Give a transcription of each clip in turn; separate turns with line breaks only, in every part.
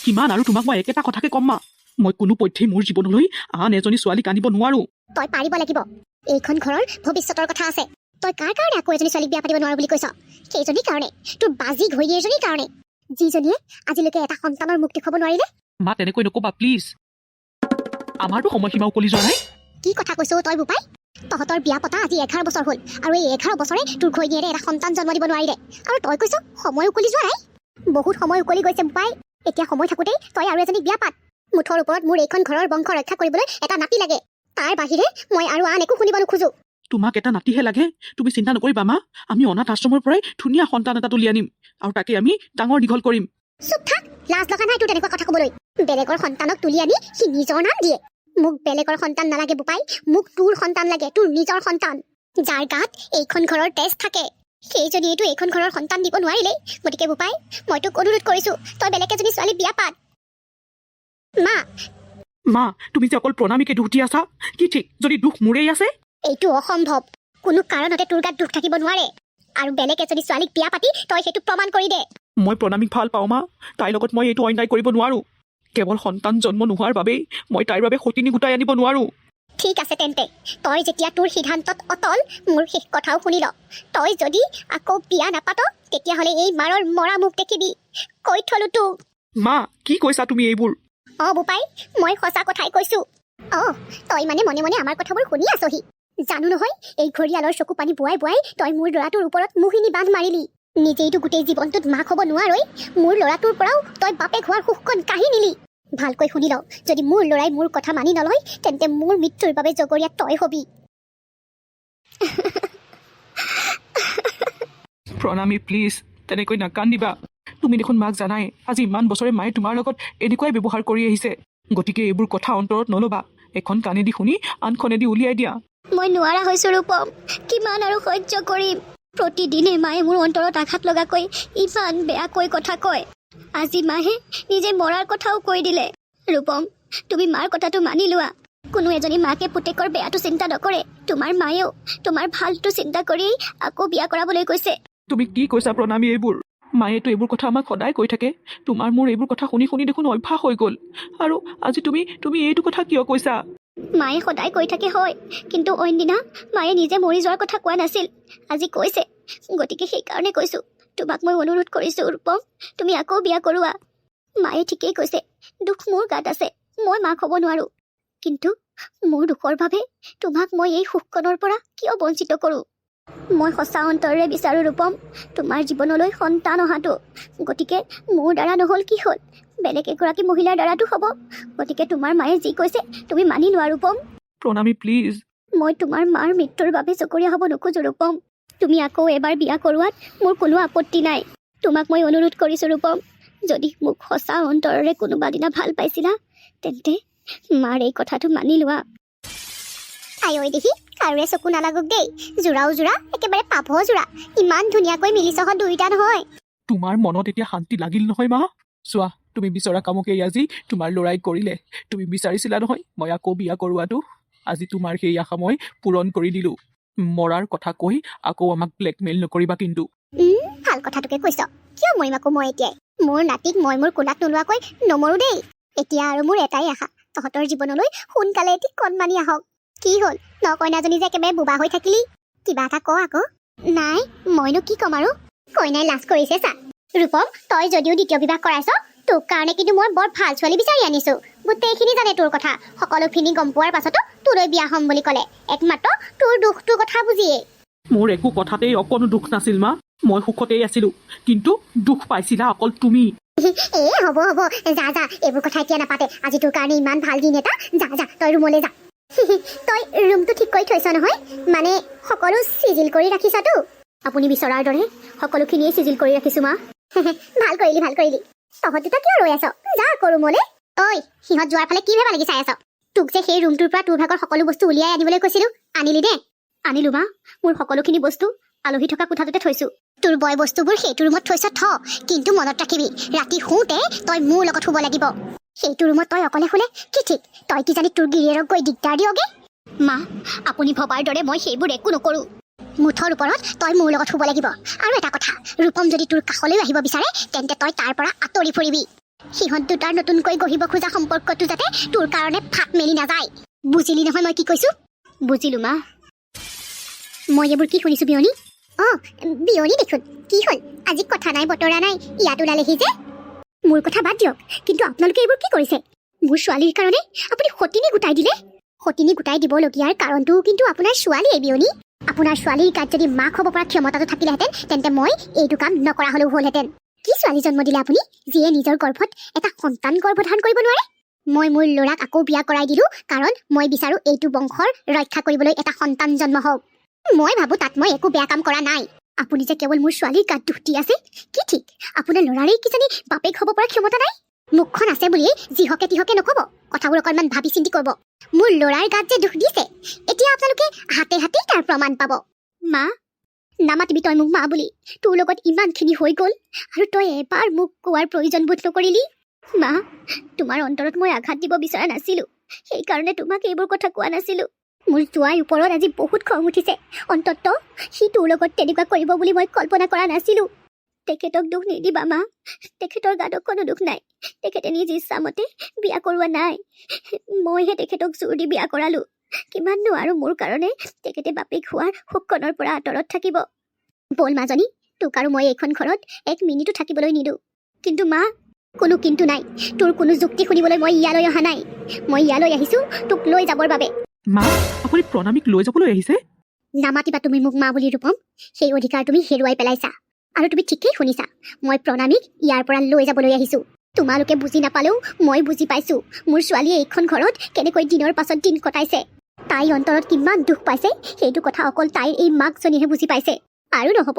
কিমান আৰু তোমাক মই একেটা কথাকে কম মা, মই কোনো পধ্যেই মোৰ জীৱনলৈ আন এজনী ছোৱালীক আনিব নোৱাৰো।
তই পাৰিব লাগিব। এইখন ঘৰৰ ভৱিষ্যতৰ কথা আছে। তই কাৰ কাৰণে আকৌ এজনী ছোৱালীক বিয়া পাতিব নোৱাৰো বুলি কৈছ? সেইজনীৰ কাৰণে, তোৰ বাজি ঘৈণীয়েৰজনীৰ কাৰণে, যিজনীয়ে আজিলৈকে এটা সন্তানৰ মুখ দেখুৱাব নোৱাৰিলে।
মা তেনেকৈ নকবা প্লিজ, আমাৰতো সময়সীমা উকলি যোৱা নাই।
কি কথা কৈছ তই বোপাই? তহঁতৰ বিয়া পতা আজি 11 বছৰ হ'ল, আৰু এই 11 বছৰে তোৰ ঘৈণীয়েৰে এটা সন্তান জন্ম দিব নোৱাৰিলে, আৰু তই কৈছ সময় উকলি যোৱা নাই। বহুত সময় উকলি গৈছে বোপাই। এতিয়া সময় থাকোঁতেই তই আৰু এজনী বিয়া পাত। মুঠৰ ওপৰত মোৰ এইখন ঘৰৰ বংশ ৰক্ষা কৰিবলৈ এটা নাতি লাগে। তাৰ বাহিৰে মই আৰু আন একো শুনিব নোখোজো।
তোমাক এটা নাতিহে লাগে? তুমি চিন্তা নকৰিবা মা, আমি অনাথ আশ্ৰমৰ পৰাই ধুনীয়া সন্তান এটা তুলি আনিম, আৰু তাকে আমি ডাঙৰ দীঘল কৰিম।
চুপ থাক, লাজ লগা নাই তোৰ তেনেকুৱা কথা ক'বলৈ? বেলেগৰ সন্তানক তুলি আনি সি নিজৰ নাম দিয়ে। মোক বেলেগৰ সন্তান নালাগে বোপাই, মোক তোৰ সন্তান লাগে, তোৰ নিজৰ সন্তান, যাৰ গাত এইখন ঘৰৰ তেজ থাকে। সেইজনীয়েতো এইখন ঘৰৰ সন্তান দিব নোৱাৰিলেই। গতিকে বোপাই, মই তোক অনুৰোধ কৰিছো, তই বেলেগ এজনী ছোৱালী বিয়া পাত।
মা তুমি যে অকল প্ৰণামীকে দুখ দি আছা, কি ঠিক যদি দুখ মোৰেই আছে?
এইটো অসম্ভৱ। কোনো কাৰণতে তোৰ গাত দুখ থাকিব নোৱাৰে, আৰু বেলেগ এজনী ছোৱালীক বিয়া পাতি তই সেইটো প্ৰমাণ কৰি দে।
মই প্ৰণামীক ভাল পাওঁ মা, তাইৰ লগত মই এইটো অন্যায় কৰিব নোৱাৰো। কেৱল সন্তান জন্ম নোহোৱাৰ বাবেই মই তাইৰ বাবে সতিনী গোটাই আনিব নোৱাৰো।
ঠিক আছে তেন্তে, তই যেতিয়া তোৰ সিদ্ধান্তত অটল, মোৰ শেষ কথাও শুনি ল। তই যদি আকৌ বিয়া নাপাত, তেতিয়াহ'লে এই মাৰৰ মৰা মুখ দেখিবি। কৈ থলো তোক।
মা কি কৈছা তুমি এইবোৰ?
বোপাই, মই সঁচা কথাই কৈছো। তই মানে মনে মনে আমাৰ কথাবোৰ শুনি আছহি। জানো নহয়, এই ঘৰিয়ালৰ চকু পানী বোৱাই বোৱাই তই মোৰ ল'ৰাটোৰ ওপৰত মোহিনী বান্ধ মাৰিলি। নিজেইতো গোটেই জীৱনটোত মাক হ'ব নোৱাৰই, মোৰ ল'ৰাটোৰ পৰাও তই বাপেক হোৱাৰ সুখখন কাঢ়ি নিলি। ভালকৈ শুনি ল, যদি মোৰ ল'ৰাই মোৰ কথা মানি নলয়, তেন্তে মোৰ মৃত্যুৰ বাবে জগৰীয়া তই হবি।
প্ৰণামী প্লিজ, তেনেকৈ নাকান্দিবা। তুমি দেখোন মাক জানাই, আজি ইমান বছৰে মায়ে তোমাৰ লগত এনেকুৱাই ব্যৱহাৰ কৰি আহিছে। গতিকে এইবোৰ কথা অন্তৰত নল'বা। এখন কাণেদি শুনি আনখনেদি উলিয়াই দিয়া।
মই নোৱাৰা হৈছো ৰূপম, কিমান আৰু সহ্য কৰিম? প্ৰতিদিনে মায়ে মোৰ অন্তৰত আঘাত লগাকৈ ইমান বেয়াকৈ কথা কয়। আজি মায়ে নিজে মৰাৰ কথাও কৈ দিলে। ৰূপম, তুমি মাৰ কথাটো মানি লোৱা। কোনো এজনী মাকে পুতেকৰ বেয়াটো চিন্তা নকৰে। তোমাৰ মায়েও তোমাৰ ভালটো চিন্তা কৰি আকৌ বিয়া কৰাবলৈ কৈছে।
তুমি কি কৈছা প্ৰণামী এইবোৰ? মায়েতো এইবোৰ কথা আমাক সদায় কৈ থাকে। তোমাৰ মোৰ এইবোৰ কথা শুনি শুনি দেখোন অভ্যাস হৈ গ'ল, আৰু আজি তুমি এইটো কথা কিয় কৈছা?
মায়ে সদায় কৈ থাকে হয়, কিন্তু অইন দিনা মায়ে নিজে মৰি যোৱাৰ কথা কোৱা নাছিল, আজি কৈছে। গতিকে সেইকাৰণে কৈছো, তোমাক মই অনুৰোধ কৰিছো ৰূপম, তুমি আকৌ বিয়া কৰোৱা। মায়ে ঠিকেই কৈছে, দুখ মোৰ গাত আছে, মই মাক হ'ব নোৱাৰো। কিন্তু মোৰ দুখৰ বাবে তোমাক মই এই সুখকণৰ পৰা কিয় বঞ্চিত কৰোঁ? মই সঁচা অন্তৰেৰে বিচাৰো ৰূপম, তোমাৰ জীৱনলৈ সন্তান অহাটো। গতিকে মোৰ দ্বাৰা নহ'ল কি হ'ল, বেলেগ এগৰাকী মহিলাৰ দ্বাৰাটো হ'ব। গতিকে তোমাৰ মায়ে যি কৈছে তুমি মানি লোৱা ৰূপম।
প্ৰণামী প্লিজ।
মই তোমাৰ মাৰ মৃত্যুৰ বাবে চকৰীয়া হ'ব নোখোজো ৰূপম। তুমি আকৌ এবাৰ বিয়া কৰোৱাত মোৰ কোনো আপত্তি নাই। তোমাক মই অনুৰোধ কৰিছো ৰূপম, যদি মোক সঁচা অন্তৰেৰে কোনোবা দিনা ভাল পাইছিলা, তেন্তে মাৰ এই কথাটো মানি লোৱা। আই ঐ দেখি, কাৰোৰে চকু নালাগক দেই। জোৰাও জোৰা, একেবাৰে পাভ জোৰা। ইমান ধুনীয়াকৈ মিলিছহ দুইটা নহয়।
তোমাৰ মনত এতিয়া শান্তি লাগিল নহয় মা? চোৱা, তুমি বিচৰা কামকেই আজি তোমাৰ ল'ৰাই কৰিলে। তুমি বিচাৰিছিলা নহয় মই আকৌ বিয়া কৰোৱাটো, আজি তোমাৰ সেই আশা মই পূৰণ কৰি দিলো। মৰাৰ কথা কৈ আকৌ আমাক ব্লেকমেইল নকৰিবা কিন্তু।
ভাল কথাটোকে কৈছ। কিয় মৰিম আকৌ মই এতিয়াই? মোৰ নাতিক মই মোৰ কোলাত নোলোৱাকৈ নমৰো দেই। এতিয়া আৰু মোৰ এটাই আশা, তহঁতৰ জীৱনলৈ সোনকালে এটি কণমানি আহক। কি হ'ল, নকইনাজনী যে একেবাৰে বোবা হৈ থাকিলি? কিবা এটা ক আকৌ। নাই, মইনো কি ক'ম আৰু? কইনাই লাজ কৰিছে চা। ৰূপম, তই যদিও দ্বিতীয় বিবাহ কৰাইছ, তোৰ কাৰণে কিন্তু মই বৰ ভাল ছোৱালী বিচাৰি আনিছো। গোটেইখিনি জানে তোৰ কথা। সকলোখিনি গম পোৱাৰ পাছতো তোলৈ বিয়া হ'ম বুলি ক'লে, একমাত্ৰ তোৰ দুখটোৰ কথা বুজিয়ে।
মোৰ একো কথাতেই অকণো দুখ নাছিল মা, মই সুখতেই আছিলো, কিন্তু দুখ পাইছিলা অকল তুমি।
হ'ব যা যা, এইবোৰ কথা এতিয়া নাপাতে। আজি তোৰ কাৰণে ইমান ভাল দিন এটা। যা তই ৰুমলৈ যা। তই ৰুমটো ঠিক কৰি থৈছ নহয়? মানে সকলো চিজিল কৰি ৰাখিছতো? আপুনি বিচৰাৰ দৰে সকলোখিনিয়ে চিজিল কৰি ৰাখিছো মা। ভাল কৰিলি। তহঁত দুটা কিয় ৰৈ আছ? যা আকৌ ৰুমলৈ। ঐ, সিহঁত যোৱাৰ ফালে কি ভেবা লাগি চাই আছ? তোক যে সেই ৰুমটোৰ পৰা তোৰ ভাগৰ সকলো বস্তু উলিয়াই আনিবলৈ কৈছিলো, আনিলি দে? আনিলো মা, মোৰ সকলোখিনি বস্তু আলহী থকা কোঠাটোতে থৈছো। তোৰ বয় বস্তুবোৰ সেইটো ৰুমত থৈছ থ, কিন্তু মনত ৰাখিবি, ৰাতি শুওঁতে তই মোৰ লগত শুব লাগিব। সেইটো ৰুমত তই অকলে শুলে কি ঠিক, তই কি জানি তোৰ গিৰিয়েৰক গৈ দিগদাৰ দিয়গে? মা, আপুনি ভবাৰ দৰে মই সেইবোৰ একো নকৰো। মুঠৰ ওপৰত তই মোৰ লগত শুব লাগিব। আৰু এটা কথা, ৰূপম যদি তোৰ কাষলৈ আহিব বিচাৰে, তেন্তে তই তাৰ পৰা আঁতৰি ফুৰিবি। সিহঁত দুটাৰ নতুনকৈ গঢ়িব খোজা সম্পৰ্কটো যাতে তোৰ কাৰণে ফাট মেলি নাযায় বুজিলি নহয় মই কি কৈছো বুজিলো মা মই এইবোৰ কি শুনিছো বিয়নী বিয়নী দেখোন কি হ'ল আজি কথা নাই বতৰা নাই ইয়াত ওলালেহি যে মোৰ কথা বাদ দিয়ক কিন্তু আপোনালোকে এইবোৰ কি কৰিছে মোৰ ছোৱালীৰ কাৰণে আপুনি সতিনী গোটাই দিলে সতিনী গোটাই দিবলগীয়াৰ কাৰণটো কিন্তু আপোনাৰ ছোৱালীয়ে বিয়নী আপোনাৰ ছোৱালীৰ গাত যদি মাক হ'ব পৰা ক্ষমতাটো থাকিলেহেঁতেন তেন্তে মই এইটো কাম নকৰা হ'লেও হ'লহেঁতেন কি ছোৱালী জন্ম দিলে আপুনি যিয়ে নিজৰ গৰ্ভত এটা সন্তান গৰ্ভধাৰণ কৰিব নোৱাৰে মই মোৰ ল'ৰাক আকৌ বিয়া কৰাই দিলো কাৰণ মই বিচাৰো এইটো বংশৰ ৰক্ষা কৰিবলৈ এটা সন্তান জন্ম হওক মই ভাবো তাত মই একো বেয়া কাম কৰা নাই আপুনি যে কেৱল মোৰ ছোৱালীৰ গাত দুখ দি আছে কি ঠিক আপোনাৰ ল'ৰাৰেই কিজানি বাপেক হ'ব পৰা ক্ষমতা নাই মুখখন আছে বুলিয়েই যিহকে তিহকে নক'ব কথাবোৰ অকণমান ভাবি চিন্তি কৰিব মোৰ ল'ৰাৰ গাত যে দুখ দিছে এতিয়া আপোনালোকে হাতে হাতেই তাৰ প্ৰমাণ পাব মা নামাতিবি তই মোক মা বুলি তোৰ লগত ইমানখিনি হৈ গ'ল আৰু তই এবাৰ মোক কোৱাৰ প্ৰয়োজন বোধ নকৰিলি মা তোমাৰ অন্তৰত মই আঘাত দিব বিচৰা নাছিলো সেইকাৰণে তোমাক এইবোৰ কথা কোৱা নাছিলো মোৰ জোৱাইৰ ওপৰত আজি বহুত খং উঠিছে অন্ততঃ সি তোৰ লগত তেনেকুৱা কৰিব বুলি মই কল্পনা কৰা নাছিলো তেখেতক দুখ নিদিবা মা তেখেতৰ গাত কোনো দুখ নাই তেখেতে নিজ ইচ্ছামতে বিয়া কৰোৱা নাই মইহে তেখেতক জোৰ দি বিয়া কৰালো কিমাননো আৰু মোৰ কাৰণে তেখেতে বাপেক হোৱাৰ সুখনৰ পৰা আঁতৰত থাকিব বল মাজনী তোক আৰু মই এইখন ঘৰত এক মিনিটো থাকিবলৈ নিদো কিন্তু মা কোনো কিন্তু নাই তোৰ কোনো যুক্তি শুনিবলৈ মই ইয়ালৈ অহা নাই মই ইয়ালৈ আহিছো তোক লৈ যাবৰ বাবে
মা আপুনি প্ৰণামীক লৈ যাবলৈ আহিছে
নামাতিবা তুমি মোক মা বুলি ৰূপম সেই অধিকাৰ তুমি হেৰুৱাই পেলাইছা আৰু তুমি ঠিকেই শুনিছা মই প্ৰণামীক ইয়াৰ পৰা লৈ যাবলৈ আহিছো তোমালোকে বুজি নাপালেও মই বুজি পাইছো মোৰ ছোৱালীয়ে এইখন ঘৰত কেনেকৈ দিনৰ পাছত দিন কটাইছে তাই অন্তৰত কিমান দুখ পাইছে সেইটো কথা অকল তাইৰ এই মাকজনীহে বুজি পাইছে আৰু নহ'ব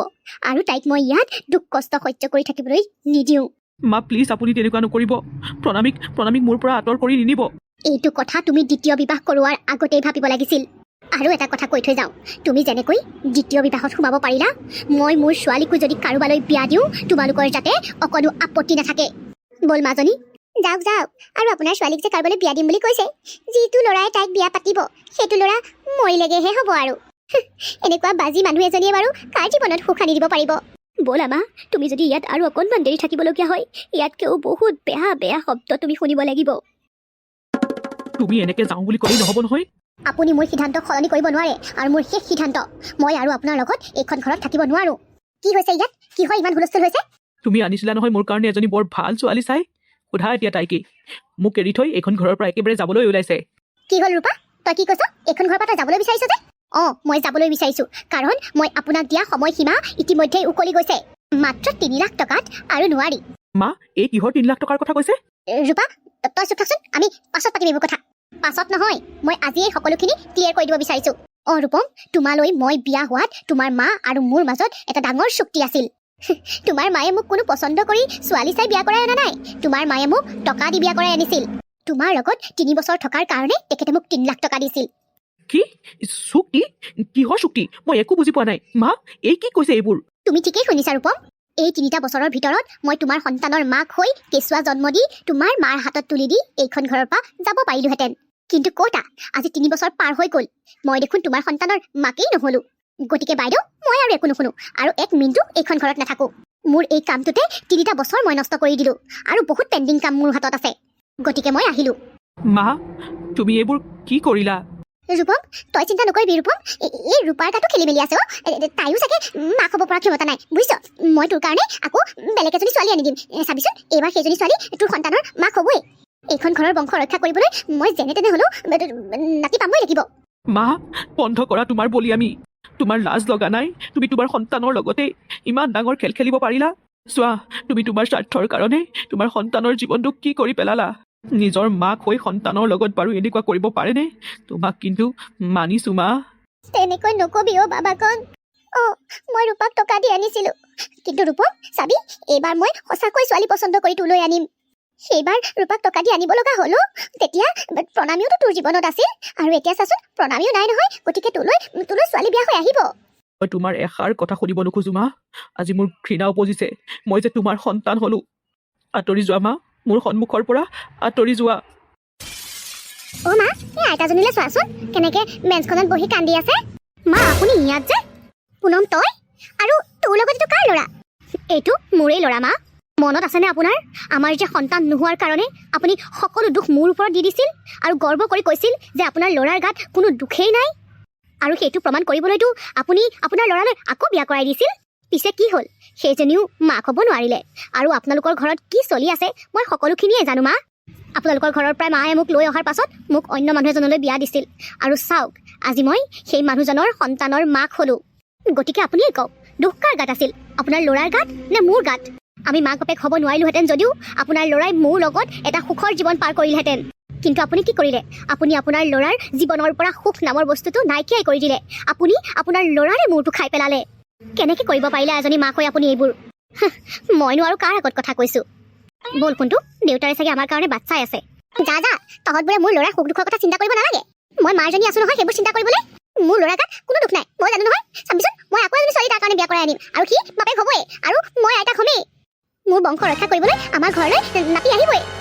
আৰু তাইক মই ইয়াত দুখ কষ্ট সহ্য কৰি থাকিবলৈ নিদিওঁ
মা প্লিজ আপুনি তেনেকুৱা নকৰিব প্ৰণামীক মোৰ পৰা আঁতৰ কৰি নিনিব
এইটো কথা তুমি দ্বিতীয় বিবাহ কৰোৱাৰ আগতেই ভাবিব লাগিছিল আৰু এটা কথা কৈ থৈ যাওঁ তুমি যেনেকৈ দ্বিতীয় বিবাহত সোমাব পাৰিলা মই মোৰ ছোৱালীকো যদি কাৰোবালৈ বিয়া দিওঁ তোমালোকৰ যাতে অকণো আপত্তি নাথাকে বল মাজনী যাওক আৰু আপোনাৰ ছোৱালীক যে কাৰোবালৈ বিয়া দিম বুলি কৈছে যিটো ল'ৰাই তাইক বিয়া পাতিব সেইটো ল'ৰা মৰিলেগেহে হ'ব আৰু এনেকুৱা বাজি মানুহ এজনীয়ে বাৰু কাৰ জীৱনত সুখ আনি দিব পাৰিব ব'লা মা তুমি যদি ইয়াত আৰু অকণমান দেৰি থাকিবলগীয়া হয় ইয়াতকৈও বহুত বেয়া বেয়া শব্দ তুমি শুনিব লাগিব
তুমি এনেকে যাওঁ বুলি ক'লেই নহ'ব নহয়
আপুনি মোৰ সিদ্ধান্ত সলনি কৰিব নোৱাৰে আৰু মোৰ শেষ সিদ্ধান্ত মই আৰু আপোনাৰ লগত এইখন ঘৰত থাকিব নোৱাৰো কি হৈছে ইয়াত কি হয় ইমান হুলস্থুল হৈছে
তুমি আনিছিলা নহয় মোৰ কাৰণে এজনী বৰ ভাল ছোৱালী চাই সোধা এতিয়া তাইকে মোক এৰি থৈ এইখন ঘৰৰ পৰা একেবাৰে যাবলৈ ওলাইছে
কি হ'ল ৰূপা তই কি কৈছ এইখন ঘৰৰ পৰা তই যাবলৈ বিচাৰিছ যে মই যাবলৈ বিচাৰিছো কাৰণ মই আপোনাক দিয়া সময়সীমা ইতিমধ্যেই উকলি গৈছে মাত্ৰ 3 লাখ টকাত আৰু নোৱাৰি
মা এই কিহৰ 3 লাখ টকাৰ কথা কৈছে
ৰূপা তই চুপ থাকচোন আমি পাছত পাতিম এইবোৰ কথা পাছত নহয় মই আজিয়ে সকলোখিনি ক্লিয়াৰ কৰি দিব বিচাৰিছো ৰূপম তোমালৈ মই বিয়া হোৱাত তোমাৰ মা আৰু মোৰ মাজত এটা ডাঙৰ চুক্তি আছিল তোমাৰ মায়ে মোক কোনো পচন্দ কৰি ছোৱালী চাই বিয়া কৰাই অনা নাই তোমাৰ মায়ে মোক টকা দি বিয়া কৰাই আনিছিল তোমাৰ লগত 3 বছৰ থকাৰ কাৰণে তেখেতে মোক 3 লাখ টকা দিছিল
কি চুক্তি কিহৰ চুক্তি মই একো বুজি পোৱা নাই মা এই কি কৈছে এইবোৰ
তুমি ঠিকেই শুনিছা ৰূপম এই 3টা বছৰৰ ভিতৰত মই তোমাৰ সন্তানৰ মাক হৈ কেঁচুৱা জন্ম দি তোমাৰ মাৰ হাতত তুলি দি এইখন ঘৰৰ পৰা যাব পাৰিলোহেঁতেন কিন্তু ক'তা আজি 3 বছৰ পাৰ হৈ গ'ল মই দেখোন তোমাৰ সন্তানৰ মাকেই নহলো গতিকে বাইদেউ মই আৰু একো নুশুনো আৰু 1 মিনিটো এইখন ঘৰত নাথাকো মোৰ এই কামটোতে 3টা বছৰ মই নষ্ট কৰি দিলো আৰু বহুত পেণ্ডিং কাম মোৰ হাতত আছে গতিকে মই আহিলো
মা তুমি এইবোৰ কি কৰিলা
ৰূপম তই চিন্তা নকৰিবি ৰূপম এই ৰূপাৰ গাতো খেলি মেলি আছে তাইও চাগে মাক হ'ব পৰা ক্ষমতা নাই বুজিছ মই তোৰ কাৰণে আকৌ বেলেগ এজনী ছোৱালী আনি দিম চাবিচোন এইবাৰ সেইজনী ছোৱালী তোৰ সন্তানৰ মাক হ'বই এইখন ঘৰৰ বংশ ৰক্ষা কৰিবলৈ মই যেনে তেনে হ'লেও নাতি পাবই লাগিব
মা বন্ধ কৰা তোমাৰ বলি আমি তোমাৰ লাজ লগা নাই তুমি তোমাৰ সন্তানৰ লগতে ইমান ডাঙৰ খেল খেলিব পাৰিলা চোৱা তুমি তোমাৰ স্বাৰ্থৰ কাৰণে তোমাৰ সন্তানৰ জীৱনটো কি কৰি পেলালা নিজৰ মাক হৈ সন্তানৰ লগত বাৰু এনেকুৱা কৰিব পাৰেনে তোমাক কিন্তু মানিছো মা
তেনেকৈ নকবি বাবাকণ মই ৰূপাক টকা দি আনিছিলো কিন্তু ৰূপম চাবি এইবাৰ মই সঁচাকৈ ছোৱালী পচন্দ কৰি তোলৈ আনিম সেইবাৰ ৰূপাক টকা দি আনিব লগা হলো তেতিয়া প্ৰণামীওতো তোৰ জীৱনত আছিল আৰু এতিয়া চাচোন প্ৰণামীও নাই নহয় গতিকে তোলৈ ছোৱালী বিয়া হৈ আহিব
মই তোমাৰ এষাৰ কথা শুনিব নোখোজো মা আজি মোৰ ঘৃণা উপজিছে মই যে তোমাৰ সন্তান হলো আঁতৰি যোৱা মা মোৰ সন্মুখৰ পৰা আঁতৰি যোৱা
মা এই আইতাজনীলৈ চোৱাচোন কেনেকে বেঞ্চখনত বহি কান্দি আছে মা আপুনি ইয়াত যে পুনম তই আৰু তোৰ লগত এইটো কাৰ ল'ৰা এইটো মোৰেই ল'ৰা মা মনত আছেনে আপোনাৰ আমাৰ যে সন্তান নোহোৱাৰ কাৰণে আপুনি সকলো দুখ মোৰ ওপৰত দি দিছিল আৰু গৰ্ব কৰি কৈছিল যে আপোনাৰ ল'ৰাৰ গাত কোনো দুখেই নাই আৰু সেইটো প্ৰমাণ কৰিবলৈতো আপুনি আপোনাৰ ল'ৰালৈ আকৌ বিয়া কৰাই দিছিল পিছে কি হ'ল সেইজনীও মাক হ'ব নোৱাৰিলে আৰু আপোনালোকৰ ঘৰত কি চলি আছে মই সকলোখিনিয়ে জানো মা আপোনালোকৰ ঘৰৰ পৰাই মায়ে মোক লৈ অহাৰ পাছত মোক অন্য মানুহ এজনলৈ বিয়া দিছিল আৰু চাওক আজি মই সেই মানুহজনৰ সন্তানৰ মাক হ'লো গতিকে আপুনিয়ে কওক দুখ কাৰ গাত আছিল আপোনাৰ ল'ৰাৰ গাত নে মোৰ গাত আমি মাক বাপেক হ'ব নোৱাৰিলোহেঁতেন যদিও আপোনাৰ ল'ৰাই মোৰ লগত এটা সুখৰ জীৱন পাৰ কৰিলেহেঁতেন কিন্তু আপুনি কি কৰিলে আপুনি আপোনাৰ ল'ৰাৰ জীৱনৰ পৰা সুখ নামৰ বস্তুটো নাইকিয়াই কৰি দিলে আপুনি আপোনাৰ ল'ৰাৰে মূৰটো খাই পেলালে কেনেকৈ কৰিব পাৰিলে এজনী মাক হৈ আপুনি এইবোৰ মইনো আৰু কাৰ আগত কথা কৈছোঁ ব'ল কোনটো দেউতাৰে চাগে আমাৰ কাৰণে বাট চাই আছে যা যা তহঁতবোৰে মোৰ ল'ৰাৰ সুখ দুখৰ কথা চিন্তা কৰিব নালাগে মই মাৰজনী আছো নহয় সেইবোৰ চিন্তা কৰিবলৈ মোৰ ল'ৰাৰ গাত কোনো দুখ নাই মই জানো নহয় চাবিচোন মই আকৌ এজনী ছোৱালী তাৰ কাৰণে বিয়া কৰাই আনিম আৰু সি বাপেক হ'বই আৰু মই আইতাক হ'মেই মোৰ বংশ ৰক্ষা কৰিবলৈ আমাৰ ঘৰলৈ নাতি আহিবই